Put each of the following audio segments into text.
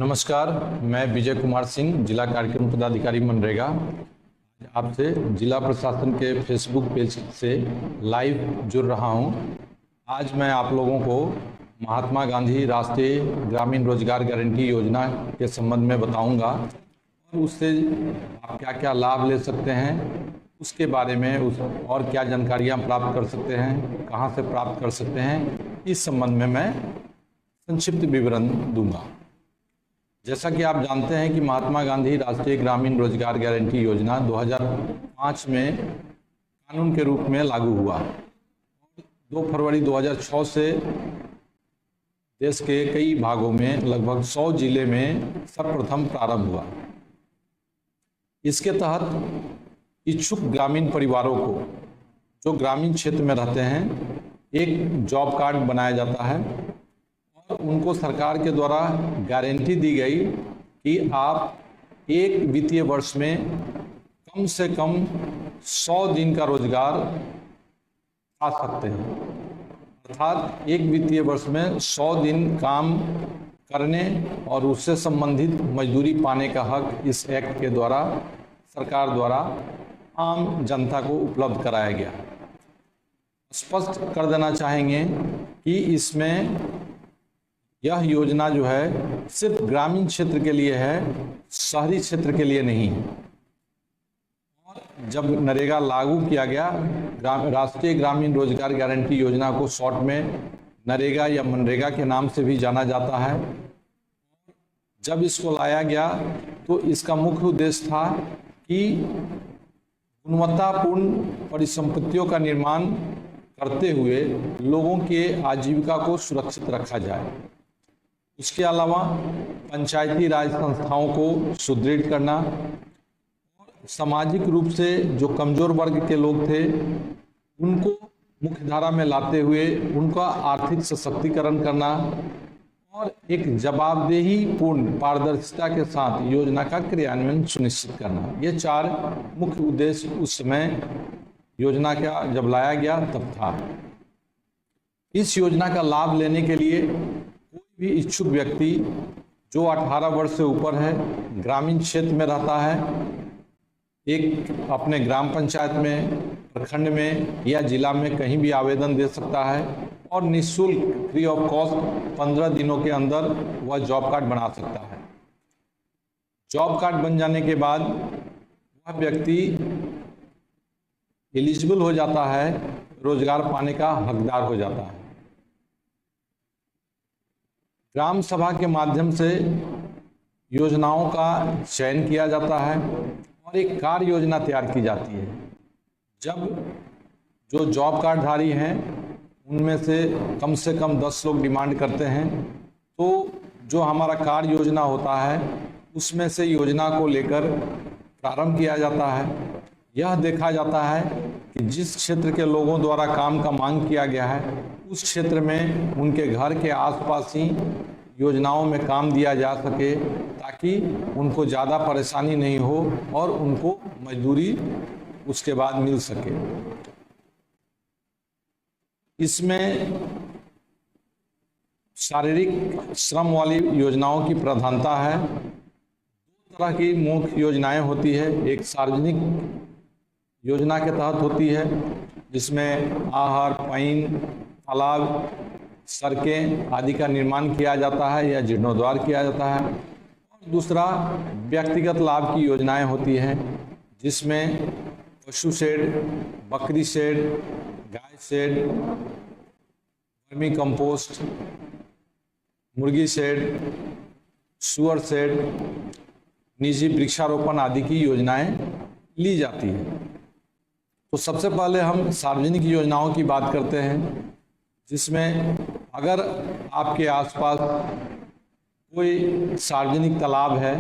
नमस्कार, मैं विजय कुमार सिंह, जिला कार्यक्रम पदाधिकारी मनरेगा। आपसे जिला प्रशासन के फेसबुक पेज से लाइव जुड़ रहा हूं। आज मैं आप लोगों को महात्मा गांधी राष्ट्रीय ग्रामीण रोजगार गारंटी योजना के संबंध में बताऊंगा और उससे आप क्या क्या लाभ ले सकते हैं उसके बारे में और क्या जानकारियां प्राप्त कर सकते हैं, कहां से प्राप्त कर सकते हैं, इस संबंध में मैं संक्षिप्त विवरण दूंगा। जैसा कि आप जानते हैं कि महात्मा गांधी राष्ट्रीय ग्रामीण रोजगार गारंटी योजना 2005 में कानून के रूप में लागू हुआ। 2 फरवरी 2006 से देश के कई भागों में लगभग 100 जिले में सर्वप्रथम प्रारंभ हुआ। इसके तहत इच्छुक ग्रामीण परिवारों को जो ग्रामीण क्षेत्र में रहते हैं एक जॉब कार्ड बनाया जाता है और उनको सरकार के द्वारा गारंटी दी गई कि आप एक वित्तीय वर्ष में कम से कम 100 दिन का रोजगार पा सकते हैं। अर्थात एक वित्तीय वर्ष में 100 दिन काम करने और उससे संबंधित मजदूरी पाने का हक इस एक्ट के द्वारा सरकार द्वारा आम जनता को उपलब्ध कराया गया। स्पष्ट कर देना चाहेंगे कि इसमें यह योजना जो है सिर्फ ग्रामीण क्षेत्र के लिए है, शहरी क्षेत्र के लिए नहीं है। और जब नरेगा लागू किया गया, राष्ट्रीय ग्रामीण रोजगार गारंटी योजना को शॉर्ट में नरेगा या मनरेगा के नाम से भी जाना जाता है। जब इसको लाया गया तो इसका मुख्य उद्देश्य था कि गुणवत्तापूर्ण परिसंपत्तियों का निर्माण करते हुए लोगों के आजीविका को सुरक्षित रखा जाए। इसके अलावा पंचायती राज संस्थाओं को सुदृढ़ करना, सामाजिक रूप से जो कमजोर वर्ग के लोग थे उनको मुख्यधारा में लाते हुए उनका आर्थिक सशक्तिकरण करना और एक जवाबदेही पूर्ण पारदर्शिता के साथ योजना का क्रियान्वयन सुनिश्चित करना, ये 4 मुख्य उद्देश्य उस समय योजना का जब लाया गया तब था। इस योजना का लाभ लेने के लिए कोई भी इच्छुक व्यक्ति जो 18 वर्ष से ऊपर है, ग्रामीण क्षेत्र में रहता है, एक अपने ग्राम पंचायत में, प्रखंड में या जिला में कहीं भी आवेदन दे सकता है और निःशुल्क फ्री ऑफ कॉस्ट 15 दिनों के अंदर वह जॉब कार्ड बना सकता है। जॉब कार्ड बन जाने के बाद वह व्यक्ति एलिजिबल हो जाता है, रोजगार पाने का हकदार हो जाता है। ग्राम सभा के माध्यम से योजनाओं का चयन किया जाता है और एक कार्य योजना तैयार की जाती है। जब जो जॉब कार्डधारी हैं उनमें से कम 10 लोग डिमांड करते हैं तो जो हमारा कार्य योजना होता है उसमें से योजना को लेकर प्रारंभ किया जाता है। यह देखा जाता है कि जिस क्षेत्र के लोगों द्वारा काम का मांग किया गया है उस क्षेत्र में उनके घर के आसपास ही योजनाओं में काम दिया जा सके ताकि उनको ज़्यादा परेशानी नहीं हो और उनको मजदूरी उसके बाद मिल सके। इसमें शारीरिक श्रम वाली योजनाओं की प्रधानता है। 2 तरह की मुख्य योजनाएं होती है। एक सार्वजनिक योजना के तहत होती है जिसमें आहर, पईन, तालाब, सड़कें आदि का निर्माण किया जाता है या जीर्णोद्धार किया जाता है। और दूसरा व्यक्तिगत लाभ की योजनाएं होती हैं जिसमें पशु शेड, बकरी शेड, गाय शेड, वर्मी कंपोस्ट, मुर्गी शेड, सुअर शेड, निजी वृक्षारोपण आदि की योजनाएं ली जाती है। तो सबसे पहले हम सार्वजनिक योजनाओं की बात करते हैं जिसमें अगर आपके आसपास कोई सार्वजनिक तालाब है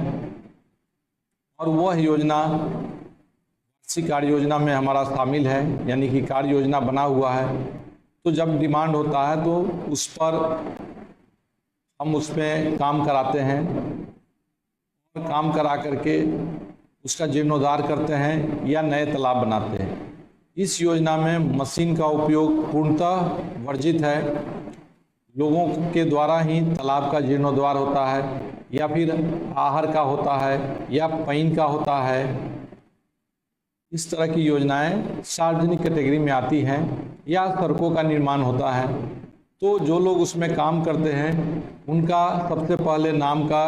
और वह योजना वार्षिक कार्य योजना में हमारा शामिल है, यानी कि कार्य योजना बना हुआ है, तो जब डिमांड होता है तो उस पर हम उसमें काम कराते हैं और काम करा करके उसका जीर्णोद्धार करते हैं या नए तालाब बनाते हैं। इस योजना में मशीन का उपयोग पूर्णतः वर्जित है। लोगों के द्वारा ही तालाब का जीर्णोद्धार होता है, या फिर आहर का होता है, या पईन का होता है। इस तरह की योजनाएं सार्वजनिक कैटेगरी में आती हैं, या सड़कों का निर्माण होता है। तो जो लोग उसमें काम करते हैं उनका सबसे पहले नाम का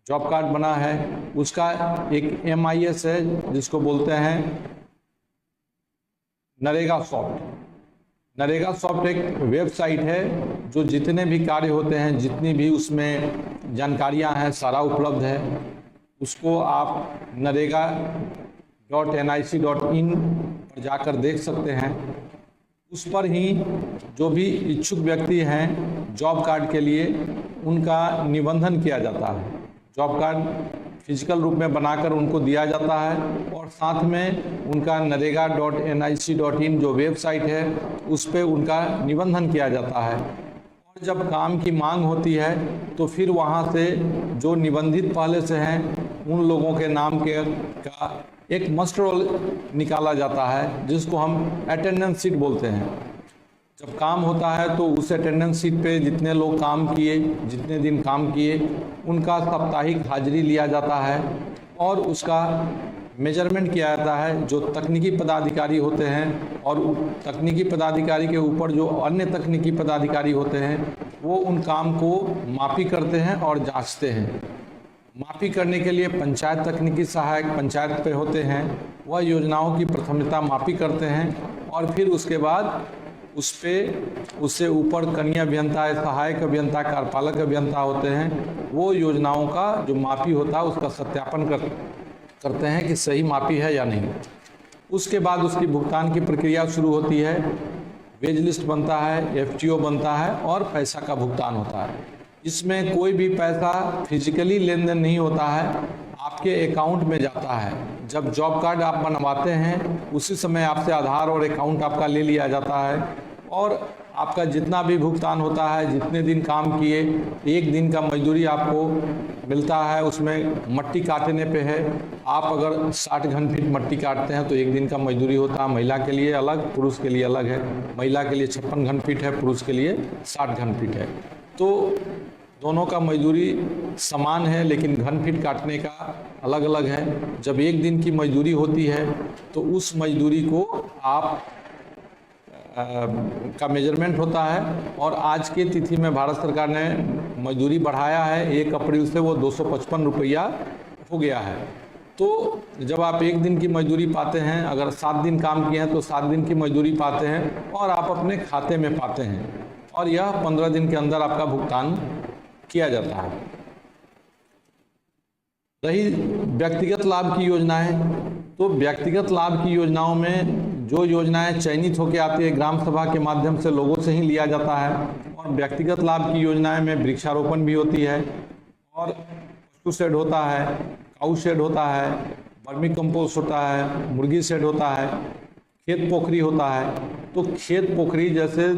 जॉब कार्ड बना है, उसका एक MIS है जिसको बोलते हैं नरेगा सॉफ्ट। नरेगा सॉफ्ट एक वेबसाइट है जो जितने भी कार्य होते हैं, जितनी भी उसमें जानकारियां हैं, सारा उपलब्ध है। उसको आप narega.nic.in पर जाकर देख सकते हैं। उस पर ही जो भी इच्छुक व्यक्ति हैं जॉब कार्ड के लिए, उनका निबंधन किया जाता है। जॉब कार्ड फिजिकल रूप में बनाकर उनको दिया जाता है, और साथ में उनका narega.nic.in जो वेबसाइट है उस पर उनका निबंधन किया जाता है। और जब काम की मांग होती है तो फिर वहाँ से जो निबंधित पहले से हैं उन लोगों के नाम का एक मस्टर रोल निकाला जाता है, जिसको हम अटेंडेंस शीट बोलते हैं। जब काम होता है तो उस अटेंडेंस शीट पे जितने लोग काम किए, जितने दिन काम किए, उनका साप्ताहिक हाजिरी लिया जाता है, और उसका मेजरमेंट किया जाता है। जो तकनीकी पदाधिकारी होते हैं और तकनीकी पदाधिकारी के ऊपर जो अन्य तकनीकी पदाधिकारी होते हैं, वो उन काम को मापी करते हैं और जांचते हैं। मापी करने के लिए पंचायत तकनीकी सहायक पंचायत पे होते हैं, वह योजनाओं की प्राथमिकता मापी करते हैं, और फिर उसके बाद उससे ऊपर कनीय अभियंता, सहायक अभियंता, कार्यपालक अभियंता होते हैं। वो योजनाओं का जो मापी होता है उसका सत्यापन करते हैं कि सही मापी है या नहीं। उसके बाद उसकी भुगतान की प्रक्रिया शुरू होती है। वेज लिस्ट बनता है, FTO बनता है, और पैसा का भुगतान होता है। इसमें कोई भी पैसा फिजिकली लेन देन नहीं होता है, आपके अकाउंट में जाता है। जब जॉब कार्ड आप बनवाते हैं उसी समय आपसे आधार और अकाउंट आपका ले लिया जाता है, और आपका जितना भी भुगतान होता है, जितने दिन काम किए, एक दिन का मजदूरी आपको मिलता है। उसमें मट्टी काटने पे है। आप अगर 60 घन फीट मट्टी काटते हैं तो एक दिन का मजदूरी होता है। महिला के लिए अलग, पुरुष के लिए अलग है। महिला के लिए 56 घन फीट है, पुरुष के लिए 60 घन फीट है। तो दोनों का मजदूरी समान है, लेकिन घन फीट काटने का अलग अलग है। जब एक दिन की मजदूरी होती है तो उस मजदूरी को आप का मेजरमेंट होता है, और आज की तिथि में भारत सरकार ने मजदूरी बढ़ाया है। 1 अप्रैल से वो 255 रुपया हो गया है। तो जब आप एक दिन की मजदूरी पाते हैं, अगर 7 दिन काम किए हैं तो 7 दिन की मजदूरी पाते हैं, और आप अपने खाते में पाते हैं, और यह 15 दिन के अंदर आपका भुगतान किया जाता है। रही व्यक्तिगत लाभ की योजनाएं, तो व्यक्तिगत लाभ की योजनाओं में जो योजनाएं चयनित होकर आती है ग्राम सभा के माध्यम से, लोगों से ही लिया जाता है। और व्यक्तिगत लाभ की योजनाएं में वृक्षारोपण भी होती है, और पशु शेड होता है, काऊ शेड होता है, वर्मी कंपोस्ट होता है, मुर्गी शेड होता है, खेत पोखरी होता है। तो खेत पोखरी जैसे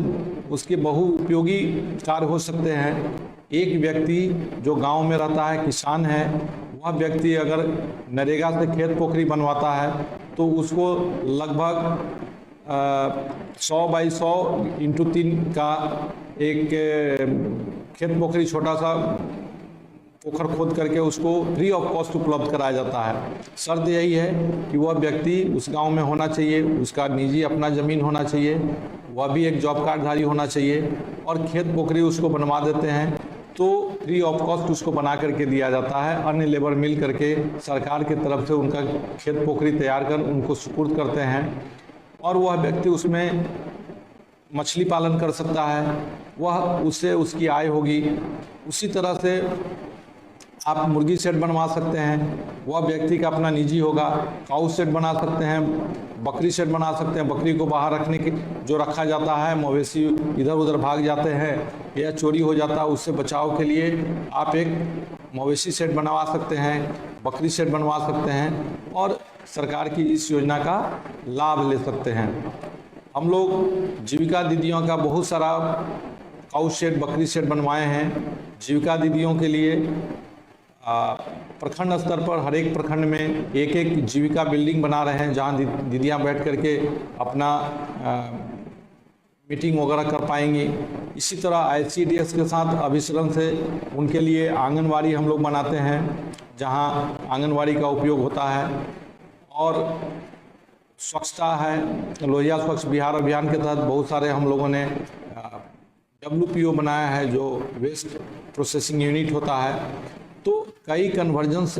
उसके बहु उपयोगी कार्य हो सकते हैं। एक व्यक्ति जो गांव में रहता है, किसान है, वह व्यक्ति अगर नरेगा से खेत पोखरी बनवाता है तो उसको लगभग 100 बाई 100 इंटू 3 का एक खेत पोखरी, छोटा सा पोखर खोद करके उसको फ्री ऑफ कॉस्ट उपलब्ध कराया जाता है। शर्त यही है कि वह व्यक्ति उस गांव में होना चाहिए, उसका निजी अपना ज़मीन होना चाहिए, वह भी एक जॉब कार्डधारी होना चाहिए, और खेत पोखरी उसको बनवा देते हैं तो फ्री ऑफ कॉस्ट उसको बना करके दिया जाता है। अन्य लेबर मिल करके सरकार की तरफ से उनका खेत पोखरी तैयार कर उनको सुपुर्द करते हैं, और वह व्यक्ति उसमें मछली पालन कर सकता है, वह उससे उसकी आय होगी। उसी तरह से आप मुर्गी शेड बनवा सकते हैं, वह व्यक्ति का अपना निजी होगा। काऊ शेड बना सकते हैं, बकरी शेड बना सकते हैं। बकरी को बाहर रखने की जो रखा जाता है, मवेशी इधर उधर भाग जाते हैं या चोरी हो जाता है, उससे बचाव के लिए आप एक मवेशी शेड बनवा सकते हैं, बकरी शेड बनवा सकते हैं, और सरकार की इस योजना का लाभ ले सकते हैं। हम लोग जीविका दीदियों का बहुत सारा काऊ शेड, बकरी शेड बनवाए हैं। जीविका दीदियों के लिए प्रखंड स्तर पर हर एक प्रखंड में एक एक जीविका बिल्डिंग बना रहे हैं, जहां दीदियां बैठ करके अपना मीटिंग वगैरह कर पाएंगी। इसी तरह ICDS के साथ अभिसरण से उनके लिए आंगनवाड़ी हम लोग बनाते हैं, जहां आंगनवाड़ी का उपयोग होता है। और स्वच्छता है, लोहिया स्वच्छ बिहार अभियान के तहत बहुत सारे हम लोगों ने WPO बनाया है, जो वेस्ट प्रोसेसिंग यूनिट होता है। तो कई कन्वर्जेंस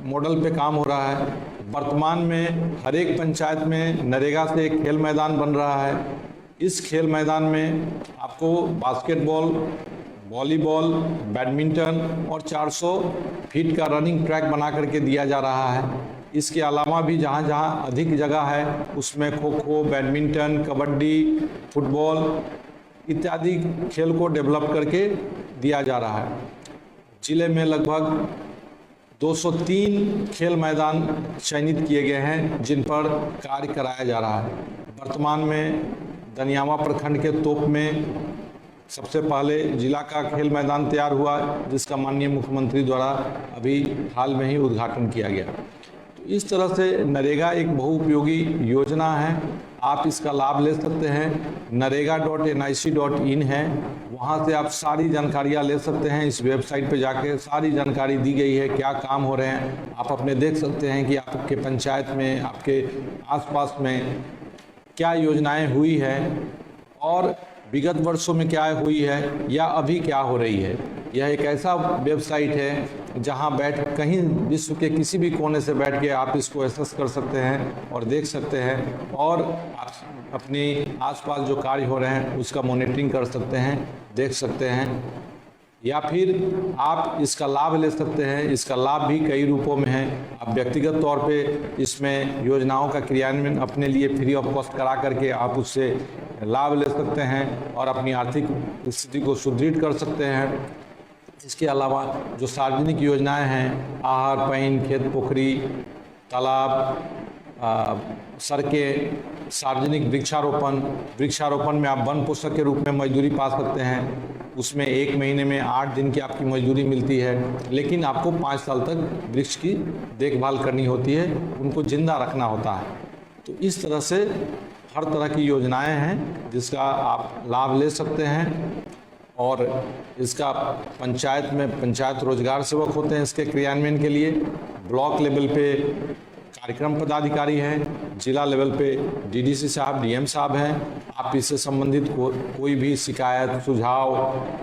मॉडल पे काम हो रहा है। वर्तमान में हर एक पंचायत में नरेगा से एक खेल मैदान बन रहा है। इस खेल मैदान में आपको बास्केटबॉल, वॉलीबॉल, बैडमिंटन और 400 फीट का रनिंग ट्रैक बना करके दिया जा रहा है। इसके अलावा भी जहाँ जहाँ अधिक जगह है उसमें खो खो, बैडमिंटन, कबड्डी, फुटबॉल इत्यादि खेल को डेवलप करके दिया जा रहा है। जिले में लगभग 203 खेल मैदान चयनित किए गए हैं जिन पर कार्य कराया जा रहा है। वर्तमान में दनियावा प्रखंड के तोप में सबसे पहले जिला का खेल मैदान तैयार हुआ, जिसका माननीय मुख्यमंत्री द्वारा अभी हाल में ही उद्घाटन किया गया। तो इस तरह से नरेगा एक बहुउपयोगी योजना है, आप इसका लाभ ले सकते हैं। narega.nic.in है, वहाँ से आप सारी जानकारियाँ ले सकते हैं। इस वेबसाइट पे जाके सारी जानकारी दी गई है, क्या काम हो रहे हैं आप अपने देख सकते हैं कि आपके पंचायत में, आपके आसपास में क्या योजनाएं हुई है और विगत वर्षों में क्या हुई है या अभी क्या हो रही है। यह एक ऐसा वेबसाइट है जहां बैठ कहीं विश्व के किसी भी कोने से बैठ के आप इसको एक्सेस कर सकते हैं और देख सकते हैं, और आप अपनी आसपास जो कार्य हो रहे हैं उसका मॉनिटरिंग कर सकते हैं, देख सकते हैं, या फिर आप इसका लाभ ले सकते हैं। इसका लाभ भी कई रूपों में है। आप व्यक्तिगत तौर पे इसमें योजनाओं का क्रियान्वयन अपने लिए फ्री ऑफ कॉस्ट करा करके आप उससे लाभ ले सकते हैं और अपनी आर्थिक स्थिति को सुदृढ़ कर सकते हैं। इसके अलावा जो सार्वजनिक योजनाएं हैं, आहार, पईन, खेत पोखरी, तालाब, सड़कें, सार्वजनिक वृक्षारोपण में आप वन पोषक के रूप में मजदूरी पा सकते हैं। उसमें 1 महीने में 8 दिन की आपकी मजदूरी मिलती है, लेकिन आपको 5 साल तक वृक्ष की देखभाल करनी होती है, उनको जिंदा रखना होता है। तो इस तरह से हर तरह की योजनाएं हैं जिसका आप लाभ ले सकते हैं। और इसका पंचायत में पंचायत रोजगार सेवक होते हैं इसके क्रियान्वयन के लिए। ब्लॉक लेवल पे कार्यक्रम पदाधिकारी हैं, जिला लेवल पे DDC साहब, DM साहब हैं। आप इससे संबंधित कोई भी शिकायत, सुझाव,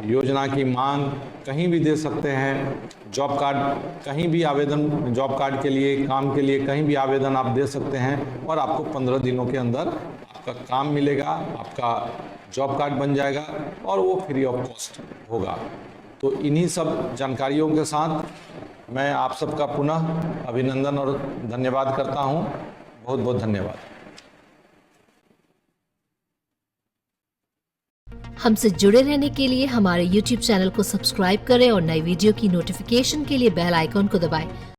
योजना की मांग कहीं भी दे सकते हैं। जॉब कार्ड कहीं भी आवेदन, जॉब कार्ड के लिए, काम के लिए कहीं भी आवेदन आप दे सकते हैं और आपको 15 दिनों के अंदर आपका काम मिलेगा, आपका जॉब कार्ड बन जाएगा और वो फ्री ऑफ कॉस्ट होगा। तो इन्हीं सब जानकारियों के साथ मैं आप सबका पुनः अभिनंदन और धन्यवाद करता हूं। बहुत बहुत धन्यवाद। हमसे जुड़े रहने के लिए हमारे YouTube चैनल को सब्सक्राइब करें और नई वीडियो की नोटिफिकेशन के लिए बेल आइकॉन को दबाएं।